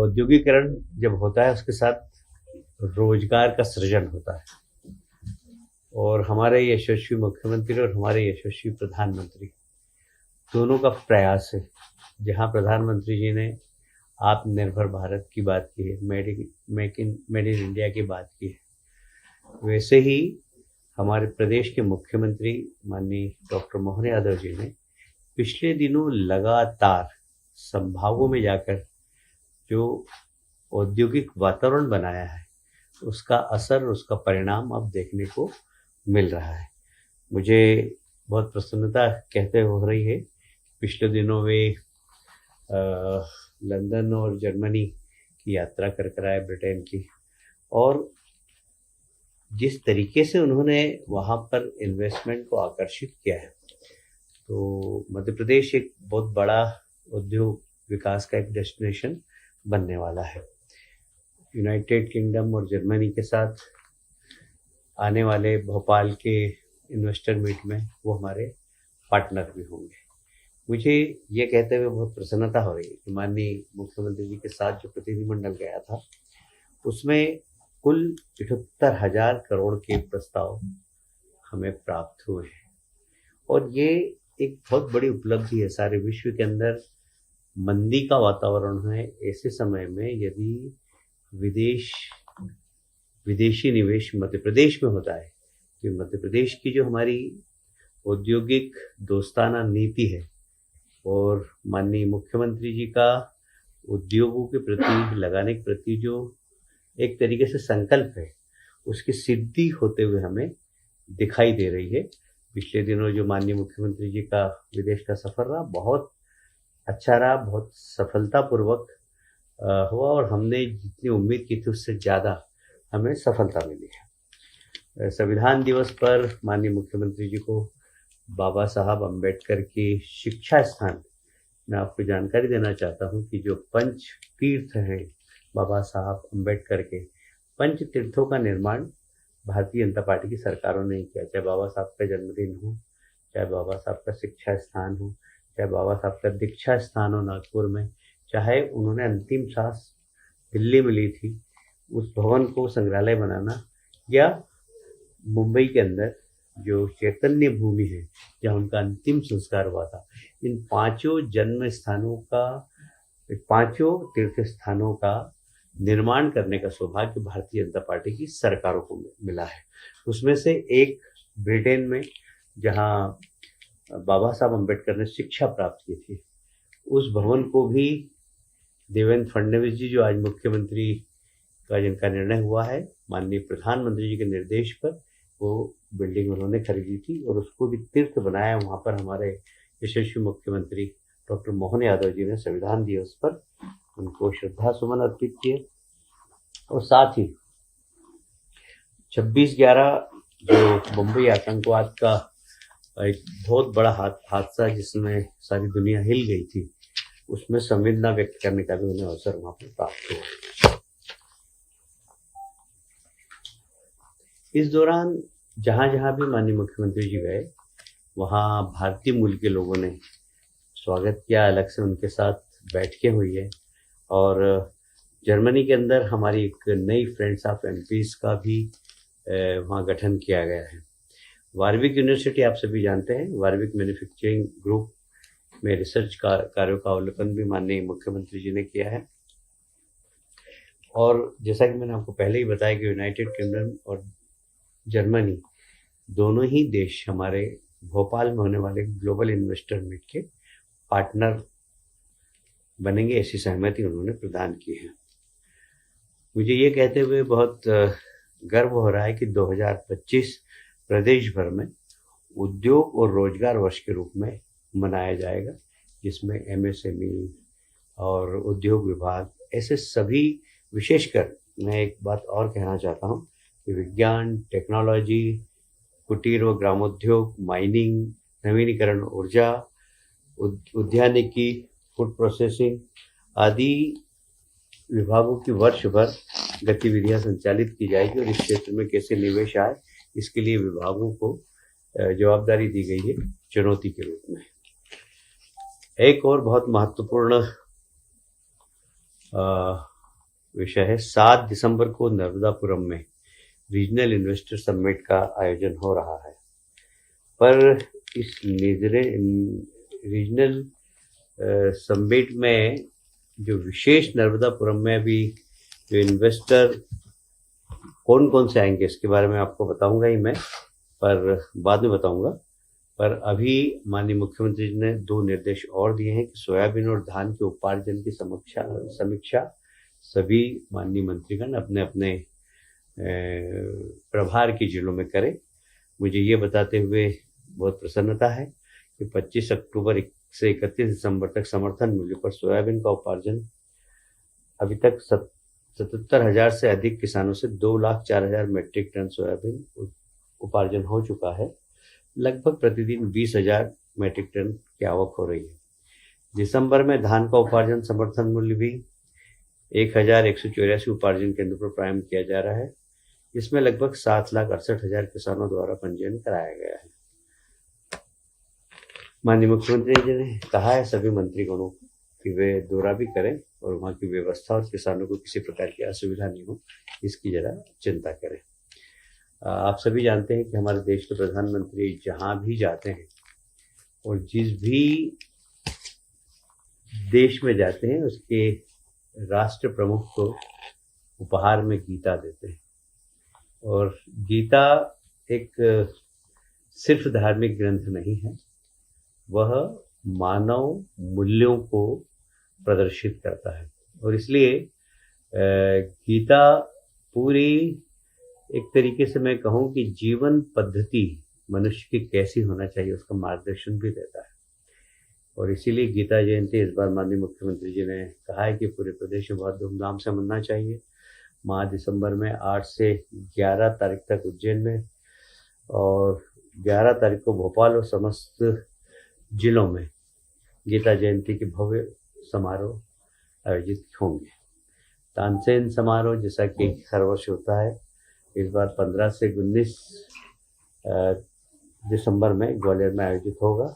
औद्योगिकरण जब होता है उसके साथ रोजगार का सृजन होता है, और हमारे यशस्वी मुख्यमंत्री और हमारे यशस्वी प्रधानमंत्री दोनों का प्रयास है। जहां प्रधानमंत्री जी ने आत्मनिर्भर भारत की बात की है, मेड इन इंडिया की बात की है, वैसे ही हमारे प्रदेश के मुख्यमंत्री माननीय डॉक्टर मोहन यादव जी ने पिछले दिनों लगातार संभागों में जाकर जो औद्योगिक वातावरण बनाया है उसका असर, उसका परिणाम अब देखने को मिल रहा है। मुझे बहुत प्रसन्नता कहते हो रही है। पिछले दिनों वे लंदन और जर्मनी की यात्रा कर आए, ब्रिटेन की, और जिस तरीके से उन्होंने वहाँ पर इन्वेस्टमेंट को आकर्षित किया है, तो मध्य प्रदेश एक बहुत बड़ा उद्योग विकास का एक डेस्टिनेशन बनने वाला है। यूनाइटेड किंगडम और जर्मनी के साथ आने वाले भोपाल के इन्वेस्टर मीट में वो हमारे पार्टनर भी होंगे। मुझे ये कहते हुए बहुत प्रसन्नता हो रही है कि माननीय मुख्यमंत्री जी के साथ जो प्रतिनिधिमंडल गया था उसमें कुल 78,000 करोड़ के प्रस्ताव हमें प्राप्त हुए हैं, और ये एक बहुत बड़ी उपलब्धि है। सारे विश्व के अंदर मंदी का वातावरण है, ऐसे समय में यदि विदेशी निवेश मध्य प्रदेश में होता है, तो मध्य प्रदेश की जो हमारी औद्योगिक दोस्ताना नीति है और माननीय मुख्यमंत्री जी का उद्योगों के प्रति लगाने के प्रति जो एक तरीके से संकल्प है, उसकी सिद्धि होते हुए हमें दिखाई दे रही है। पिछले दिनों जो माननीय मुख्यमंत्री जी का विदेश का सफर रहा, बहुत अच्छा रहा, बहुत सफलतापूर्वक हुआ, और हमने जितनी उम्मीद की थी उससे ज़्यादा हमें सफलता मिली है। संविधान दिवस पर माननीय मुख्यमंत्री जी को बाबा साहब अम्बेडकर की शिक्षा स्थान, मैं आपको जानकारी देना चाहता हूं कि जो पंच तीर्थ हैं बाबा साहब अम्बेडकर के, पंच तीर्थों का निर्माण भारतीय जनता पार्टी की सरकारों ने किया। चाहे बाबा साहब का जन्मदिन हो, चाहे बाबा साहब का शिक्षा स्थान हो, चाहे बाबा साहब का दीक्षा स्थान हो नागपुर में, चाहे उन्होंने अंतिम सांस दिल्ली में ली थी, उस भवन को संग्रहालय बनाना, या मुंबई के अंदर जो चैतन्य भूमि है जहाँ उनका अंतिम संस्कार हुआ था, इन पांचों जन्म स्थानों का, पांचों तीर्थ स्थानों का निर्माण करने का सौभाग्य भारतीय जनता पार्टी की सरकारों को मिला है। उसमें से एक ब्रिटेन में जहाँ बाबा साहब अम्बेडकर ने शिक्षा प्राप्त की थी, उस भवन को भी देवेंद्र फडणवीस जी, जो आज मुख्यमंत्री का जिनका निर्णय हुआ है, माननीय प्रधानमंत्री जी के निर्देश पर वो बिल्डिंग उन्होंने खरीदी थी और उसको भी तीर्थ बनाया। वहाँ पर हमारे यशस्वी मुख्यमंत्री डॉक्टर मोहन यादव जी ने संविधान दिवस पर उनको श्रद्धा सुमन अर्पित किए, और साथ ही 26/11 जो मुंबई आतंकवाद का एक बहुत बड़ा हादसा जिसमें सारी दुनिया हिल गई थी, उसमें संवेदना व्यक्त करने का भी उन्हें अवसर वहाँ पर प्राप्त हुआ। इस दौरान जहाँ जहाँ भी माननीय मुख्यमंत्री जी गए, वहाँ भारतीय मूल के लोगों ने स्वागत किया, अलग से उनके साथ बैठकें हुई है, और जर्मनी के अंदर हमारी एक नई फ्रेंड्स ऑफ एमपीज का भी वहाँ गठन किया गया है। वारविक यूनिवर्सिटी आप सभी जानते हैं, वारविक मैन्युफैक्चरिंग ग्रुप में रिसर्च कार्यों का अवलोकन भी माननीय मुख्यमंत्री जी ने किया है। और जैसा कि मैंने आपको पहले ही बताया कि यूनाइटेड किंगडम और जर्मनी दोनों ही देश हमारे भोपाल में होने वाले ग्लोबल इन्वेस्टर मीट के पार्टनर बनेंगे, ऐसी सहमति उन्होंने प्रदान की है। मुझे ये कहते हुए बहुत गर्व हो रहा है कि 2025 प्रदेश भर में उद्योग और रोजगार वर्ष के रूप में मनाया जाएगा, जिसमें एमएसएमई और उद्योग विभाग, ऐसे सभी, विशेषकर मैं एक बात और कहना चाहता हूँ कि विज्ञान, टेक्नोलॉजी, कुटीर व ग्रामोद्योग, माइनिंग, नवीनीकरण ऊर्जा, उद्यानिकी, फूड प्रोसेसिंग आदि विभागों की वर्ष भर गतिविधियां संचालित की जाएगी, और इस क्षेत्र में कैसे निवेश आए इसके लिए विभागों को जवाबदारी दी गई है चुनौती के रूप में। एक और बहुत महत्वपूर्ण विषय है 7 दिसंबर को नर्मदापुरम में रीजनल इन्वेस्टर समिट का आयोजन हो रहा है। पर इस रीजनल समिट में जो विशेष नर्मदापुरम में अभी जो इन्वेस्टर कौन कौन से आएंगे इसके बारे में आपको बताऊंगा ही मैं, पर बाद में बताऊंगा। पर अभी माननीय मुख्यमंत्री जी ने 2 निर्देश और दिए हैं कि सोयाबीन और धान के उपार्जन की समीक्षा सभी माननीय मंत्रीगण अपने अपने प्रभार के जिलों में करें। मुझे ये बताते हुए बहुत प्रसन्नता है कि 25 अक्टूबर से 31 दिसंबर तक समर्थन मूल्य पर सोयाबीन का उपार्जन अभी तक 77,000 से अधिक किसानों से 2,04,000 मीट्रिक टन सोयाबीन उपार्जन हो चुका है। लगभग प्रतिदिन 20,000 मीट्रिक टन की आवक हो रही है। दिसंबर में धान का उपार्जन समर्थन मूल्य भी 1,184 उपार्जन केंद्र पर प्रारंभ किया जा रहा है। इसमें लगभग 7,68,000 किसानों द्वारा पंजीयन कराया गया है। माननीय मुख्यमंत्री जी ने कहा है सभी मंत्रीगणों को कि वे दौरा भी करें और वहाँ की व्यवस्था और किसानों को किसी प्रकार की असुविधा नहीं हो, इसकी जरा चिंता करें। आप सभी जानते हैं कि हमारे देश के प्रधानमंत्री जहाँ भी जाते हैं और जिस भी देश में जाते हैं उसके राष्ट्र प्रमुख को उपहार में गीता देते हैं। और गीता एक सिर्फ धार्मिक ग्रंथ नहीं है, वह मानव मूल्यों को प्रदर्शित करता है। और इसलिए गीता पूरी एक तरीके से मैं कहूँ कि जीवन पद्धति मनुष्य की कैसी होना चाहिए उसका मार्गदर्शन भी देता है। और इसीलिए गीता जयंती इस बार माननीय मुख्यमंत्री जी ने कहा है कि पूरे प्रदेश में बहुत धूमधाम से मनाना चाहिए। माह दिसंबर में 8 से 11 तारीख तक उज्जैन में और 11 तारीख को भोपाल और समस्त जिलों में गीता जयंती के भव्य समारोह आयोजित होंगे। तानसेन समारोह जैसा कि हर वर्ष होता है, इस बार 15 से 19 दिसंबर में ग्वालियर में आयोजित होगा।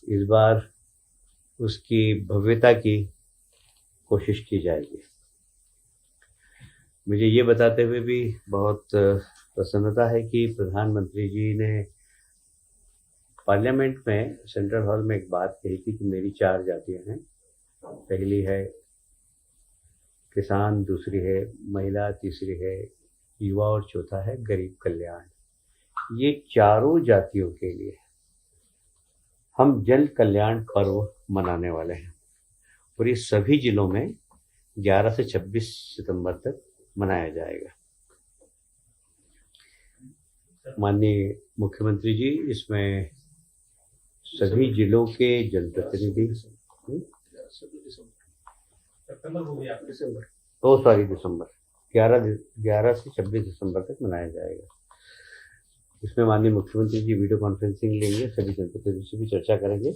इस बार उसकी भव्यता की कोशिश की जाएगी। मुझे ये बताते हुए भी बहुत प्रसन्नता है कि प्रधानमंत्री जी ने पार्लियामेंट में सेंट्रल हॉल में एक बात कही थी कि मेरी 4 जातियां हैं। पहली है किसान, दूसरी है महिला, तीसरी है युवा और चौथा है गरीब कल्याण। ये चारों जातियों के लिए हम जन कल्याण पर्व मनाने वाले हैं और ये सभी जिलों में 11 से 26 सितंबर तक मनाया जाएगा। माननीय मुख्यमंत्री जी इसमें सभी जिलों के जनप्रतिनिधि दिसंबर 11 से 26 दिसंबर तक मनाया जाएगा। इसमें माननीय मुख्यमंत्री जी वीडियो कॉन्फ्रेंसिंग लेंगे, सभी जनप्रतिनिधियों से भी चर्चा करेंगे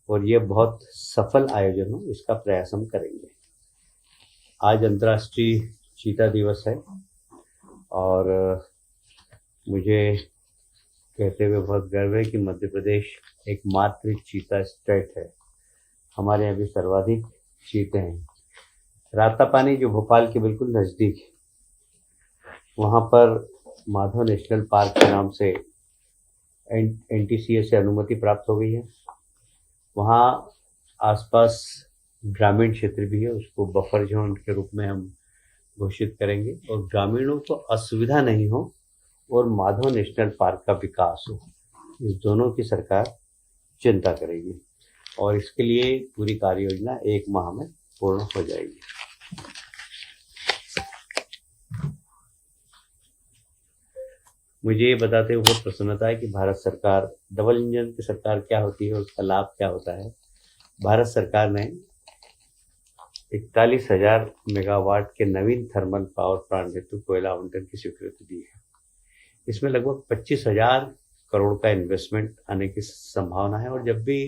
और ये बहुत सफल आयोजन हो इसका प्रयास हम करेंगे। आज अंतर्राष्ट्रीय चीता दिवस है और मुझे कहते हुए बहुत गर्व है कि मध्य प्रदेश एकमात्र चीता स्टेट है। हमारे यहाँ भी सर्वाधिक चीते हैं। रातापानी जो भोपाल के बिल्कुल नज़दीक है, वहाँ पर माधव नेशनल पार्क के नाम से NTCA से अनुमति प्राप्त हो गई है। वहाँ आसपास ग्रामीण क्षेत्र भी है, उसको बफर जोन के रूप में हम घोषित करेंगे और ग्रामीणों को असुविधा नहीं हो और माधव नेशनल पार्क का विकास हो, इस दोनों की सरकार चिंता करेगी और इसके लिए पूरी कार्य योजना 1 माह में पूर्ण हो जाएगी। मुझे ये बताते हुए बहुत प्रसन्नता है कि भारत सरकार डबल इंजन की सरकार क्या होती है, उसका लाभ क्या होता है। भारत सरकार ने 41,000 मेगावाट के नवीन थर्मल पावर प्लांट हेतु कोयला आवंटन की स्वीकृति दी है। इसमें लगभग 25,000 करोड़ का इन्वेस्टमेंट आने की संभावना है और जब भी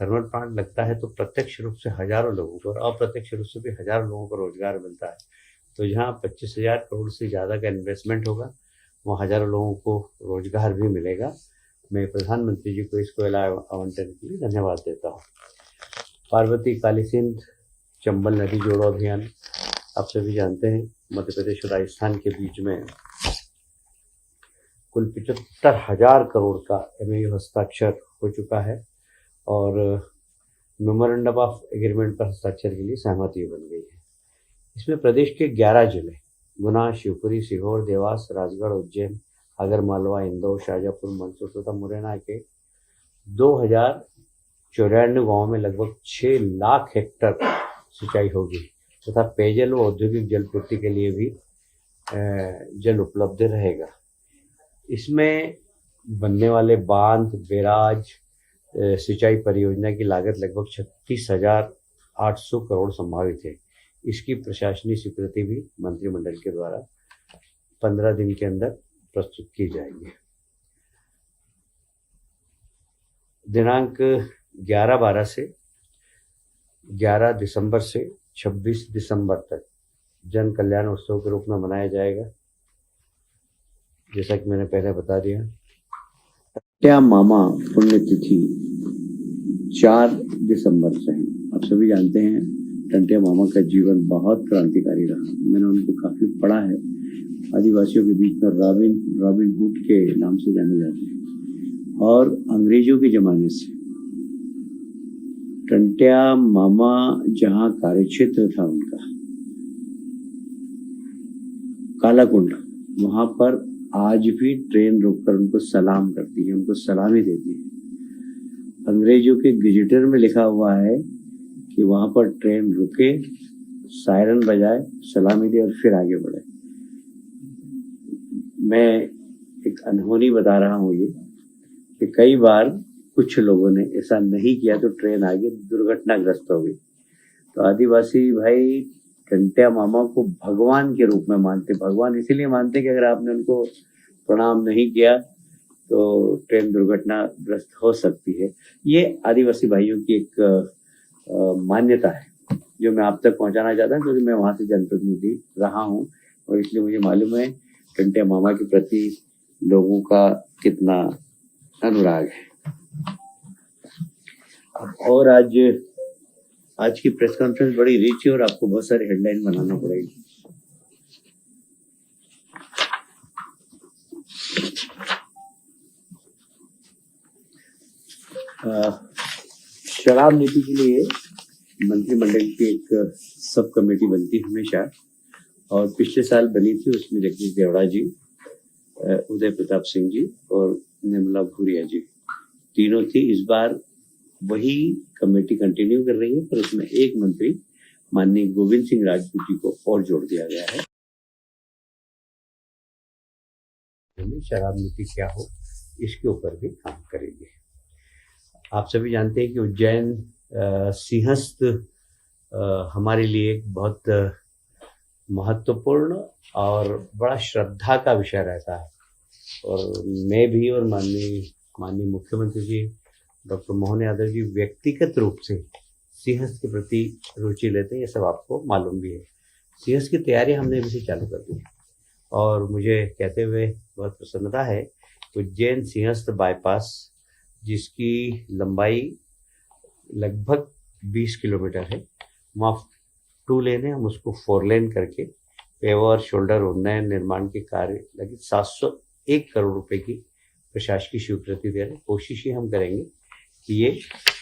थर्मल प्लांट लगता है तो प्रत्यक्ष रूप से हजारों लोगों को और अप्रत्यक्ष रूप से भी हजारों लोगों को रोजगार मिलता है। तो जहाँ 25,000 करोड़ से ज़्यादा का इन्वेस्टमेंट होगा वहाँ हजारों लोगों को रोजगार भी मिलेगा। मैं प्रधानमंत्री जी को इस कोयला आवंटन के लिए धन्यवाद देता हूँ। पार्वती काली सिंध चंबल नदी जोड़ो अभियान आप सभी जानते हैं मध्य प्रदेश और राजस्थान के बीच में कुल 75,000 करोड़ का एमओयू हस्ताक्षर हो चुका है और मेमोरेंडम ऑफ एग्रीमेंट पर हस्ताक्षर के लिए सहमति बन गई है। इसमें प्रदेश के 11 जिले गुना, शिवपुरी, सीहोर, देवास, राजगढ़, उज्जैन, आगरमालवा, इंदौर, शाजापुर, मंदसौर तथा मुरैना के 2094 गाँव में लगभग 6 लाख हेक्टर सिंचाई होगी तथा पेयजल व औद्योगिक जलपूर्ति के लिए भी जल उपलब्ध रहेगा। इसमें बनने वाले बांध, बैराज, सिंचाई परियोजना की लागत लगभग 36,800 करोड़ संभावित है। इसकी प्रशासनिक स्वीकृति भी मंत्रिमंडल के द्वारा 15 दिन के अंदर प्रस्तुत की जाएगी। दिनांक 11 दिसंबर से 26 दिसंबर तक जन कल्याण उत्सव के रूप में मनाया जाएगा। जैसा कि मैंने पहले बता दिया, टंट्या मामा पुण्यतिथि 4 दिसंबर से है। आप सभी जानते हैं टंट्या मामा का जीवन बहुत क्रांतिकारी रहा। मैंने उनको काफी पढ़ा है। आदिवासियों के बीच में रॉबिन हुड के नाम से जाने जाते हैं और अंग्रेजों के जमाने से टंट्या मामा जहाँ कार्यक्षेत्र था उनका कालाकुंड, वहां पर आज भी ट्रेन रोककर उनको सलाम करती है, उनको सलामी देती है। अंग्रेजों के गेजेटर में लिखा हुआ है कि वहां पर ट्रेन रुके, सायरन बजाए, सलामी दे और फिर आगे बढ़े। मैं एक अनहोनी बता रहा हूँ ये कि कई बार कुछ लोगों ने ऐसा नहीं किया तो ट्रेन आगे दुर्घटनाग्रस्त हो गई। तो आदिवासी भाई टंट्या मामा को भगवान के रूप में मानते। भगवान इसीलिए मानते कि अगर आपने उनको प्रणाम नहीं किया तो ट्रेन दुर्घटनाग्रस्त हो सकती है। ये आदिवासी भाइयों की एक मान्यता है जो मैं आप तक पहुंचाना चाहता हूँ, क्योंकि मैं वहां से जनप्रतिनिधि रहा हूँ और इसलिए मुझे मालूम है टंट्या मामा के प्रति लोगों का कितना अनुराग है। और आज की प्रेस कॉन्फ्रेंस बड़ी रिच है और आपको बहुत सारी हेडलाइन बनाना पड़ेगी। शराब नीति के लिए मंत्रिमंडल की एक सब कमेटी बनती है हमेशा, और पिछले साल बनी थी। उसमें जगदीश देवड़ा जी, उदय प्रताप सिंह जी और निर्मला भूरिया जी तीनों थी। इस बार वही कमेटी कंटिन्यू कर रही है, पर उसमें एक मंत्री माननीय गोविंद सिंह राजपूत जी को और जोड़ दिया गया है। शराब नीति क्या हो, इसके ऊपर भी काम करेंगे। आप सभी जानते हैं कि उज्जैन सिंहस्थ हमारे लिए एक बहुत महत्वपूर्ण और बड़ा श्रद्धा का विषय रहता है, और मैं भी और माननीय मुख्यमंत्री जी डॉक्टर मोहन यादव जी व्यक्तिगत रूप से सिंहस्थ के प्रति रुचि लेते हैं। ये सब आपको मालूम भी है। सिंहस्थ की तैयारी हमने अभी से चालू कर दी है और मुझे कहते हुए बहुत प्रसन्नता है कि उज्जैन सिंहस्थ बाईपास, जिसकी लंबाई लगभग 20 किलोमीटर है, वहाँ 2 लेन है, हम उसको 4 लेन करके पेवर, शोल्डर उन्नयन, निर्माण के कार्य लगे 701 करोड़ रुपए की प्रशासकीय स्वीकृति दे रहे। कोशिश ही हम करेंगे कि ये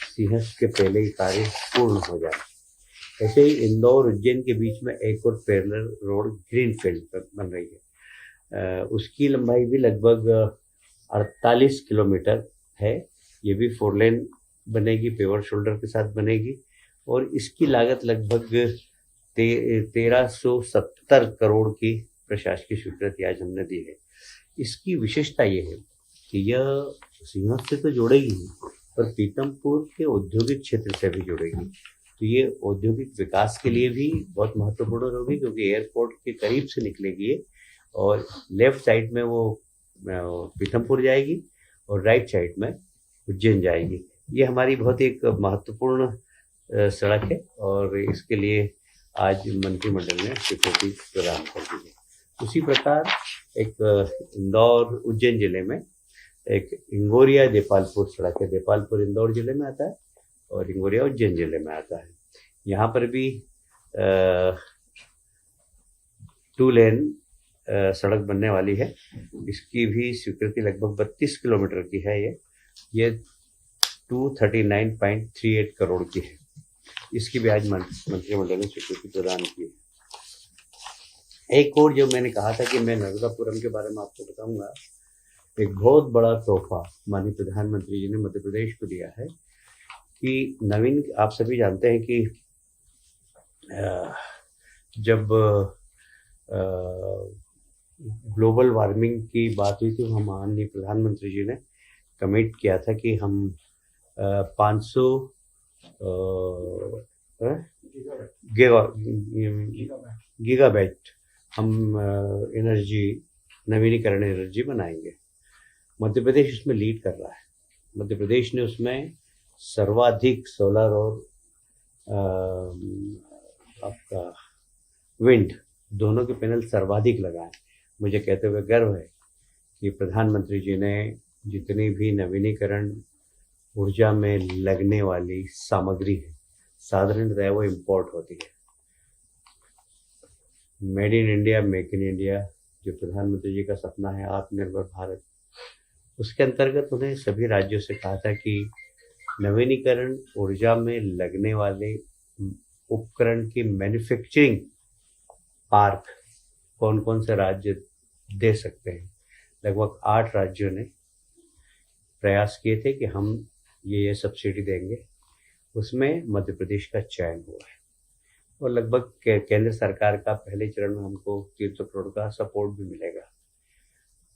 सिंहस्थ के पहले ही कार्य पूर्ण हो जाए। ऐसे ही इंदौर उज्जैन के बीच में एक और पैरेलल रोड ग्रीनफील्ड पर बन रही है। उसकी लंबाई भी लगभग 48 किलोमीटर है। ये भी 4 लेन बनेगी, पेवर शोल्डर के साथ बनेगी और इसकी लागत लगभग 1370 करोड़ की प्रशासकीय स्वीकृति आज हमने दी है। इसकी विशेषता ये है कि यह सिंहस्थ से तो जोड़ेगी ही, पर पीतमपुर के औद्योगिक क्षेत्र से भी जुड़ेगी। तो ये औद्योगिक विकास के लिए भी बहुत महत्वपूर्ण होगी, क्योंकि एयरपोर्ट के करीब से निकलेगी और लेफ्ट साइड में वो पीतमपुर जाएगी और राइट साइड में उज्जैन जाएगी। ये हमारी बहुत एक महत्वपूर्ण सड़क है और इसके लिए आज मंत्रिमंडल ने स्वीकृति प्रदान कर दी है। उसी प्रकार एक इंदौर उज्जैन जिले में एक इंगोरिया देपालपुर सड़क है। देपालपुर इंदौर जिले में आता है और इंगोरिया उज्जैन जिले में आता है। यहाँ पर भी 2 लेन सड़क बनने वाली है। इसकी भी स्वीकृति लगभग 32 किलोमीटर की है। ये 239.38 करोड़ की है। इसकी भी आज मंत्रिमंडल ने स्वीकृति प्रदान की है। एक और जो मैंने कहा था कि मैं नर्मदापुरम के बारे में आपको बताऊंगा, एक बहुत बड़ा तोहफा माननीय प्रधानमंत्री जी ने मध्य प्रदेश को दिया है कि नवीन, आप सभी जानते हैं कि जब ग्लोबल वार्मिंग की बात हुई थी, हम माननीय प्रधानमंत्री जी ने कमिट किया था कि हम 500 गीगावाट हम एनर्जी, नवीनीकरण एनर्जी बनाएंगे। मध्य प्रदेश उसमें लीड कर रहा है। मध्य प्रदेश ने उसमें सर्वाधिक सोलर और आपका विंड दोनों के पैनल सर्वाधिक लगाए। मुझे कहते हुए गर्व है कि प्रधानमंत्री जी ने जितनी भी नवीनीकरण ऊर्जा में लगने वाली सामग्री है, साधारणतः वो इम्पोर्ट होती है। Made in India, make in India, जो प्रधानमंत्री जी का सपना है आत्मनिर्भर भारत, उसके अंतर्गत उन्हें सभी राज्यों से कहा था कि नवीनीकरण ऊर्जा में लगने वाले उपकरण की मैन्युफैक्चरिंग पार्क कौन कौन से राज्य दे सकते हैं। लगभग 8 राज्यों ने प्रयास किए थे कि हम ये सब्सिडी देंगे। उसमें मध्य प्रदेश का चयन हुआ है और लगभग केंद्र सरकार का पहले चरण में हमको 300 करोड़ का सपोर्ट भी मिलेगा।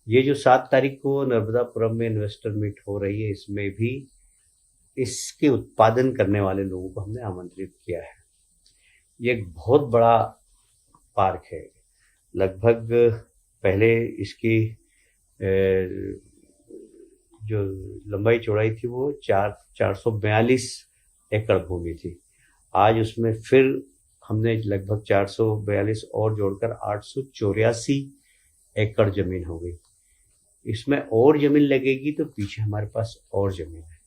ये जो 7 तारीख को नर्मदापुरम में इन्वेस्टर मीट हो रही है, इसमें भी इसके उत्पादन करने वाले लोगों को हमने आमंत्रित किया है। ये एक बहुत बड़ा पार्क है। लगभग पहले इसकी जो लंबाई चौड़ाई थी वो 442 एकड़ भूमि थी। आज उसमें फिर हमने लगभग 442 और जोड़कर 884 एकड़ जमीन हो गई। इसमें और जमीन लगेगी तो पीछे हमारे पास और जमीन है।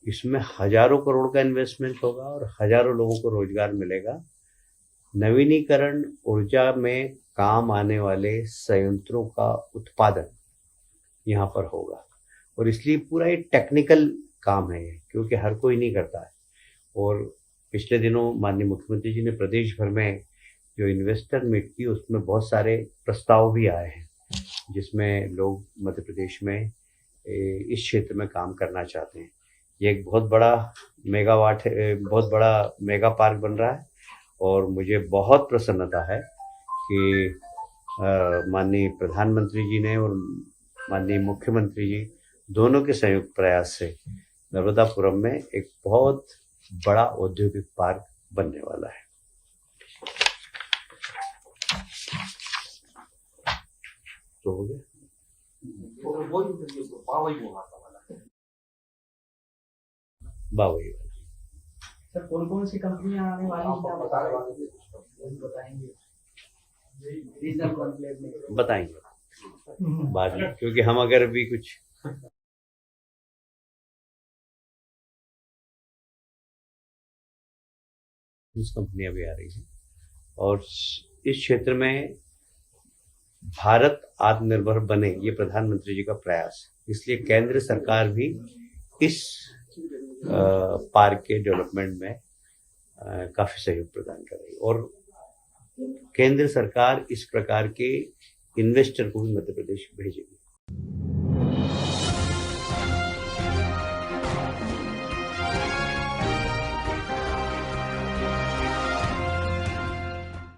इसमें हजारों करोड़ का इन्वेस्टमेंट होगा और हजारों लोगों को रोजगार मिलेगा। नवीनीकरण ऊर्जा में काम आने वाले संयंत्रों का उत्पादन यहाँ पर होगा और इसलिए पूरा एक टेक्निकल काम है, क्योंकि हर कोई नहीं करता है। और पिछले दिनों माननीय मुख्यमंत्री जी ने प्रदेश भर में जो इन्वेस्टर मीट की, उसमें बहुत सारे प्रस्ताव भी आए हैं जिसमें लोग मध्य प्रदेश में इस क्षेत्र में काम करना चाहते हैं। ये एक बहुत बड़ा मेगावाट है, बहुत बड़ा मेगा पार्क बन रहा है और मुझे बहुत प्रसन्नता है कि माननीय प्रधानमंत्री जी ने और माननीय मुख्यमंत्री जी दोनों के संयुक्त प्रयास से नर्मदापुरम में एक बहुत बड़ा औद्योगिक पार्क बनने वाला है। तो हो गया। बावई वाला सर, कौन कौन सी कंपनियां आने वाली हैं बताएंगे? बताएंगे बाद में, क्योंकि हम अगर भी कुछ कंपनियां भी आ रही हैं और इस क्षेत्र में भारत आत्मनिर्भर बने, ये प्रधानमंत्री जी का प्रयास। इसलिए केंद्र सरकार भी इस पार्क के डेवलपमेंट में काफी सहयोग प्रदान कर रही है और केंद्र सरकार इस प्रकार के इन्वेस्टर को भी मध्य प्रदेश भेजेगी।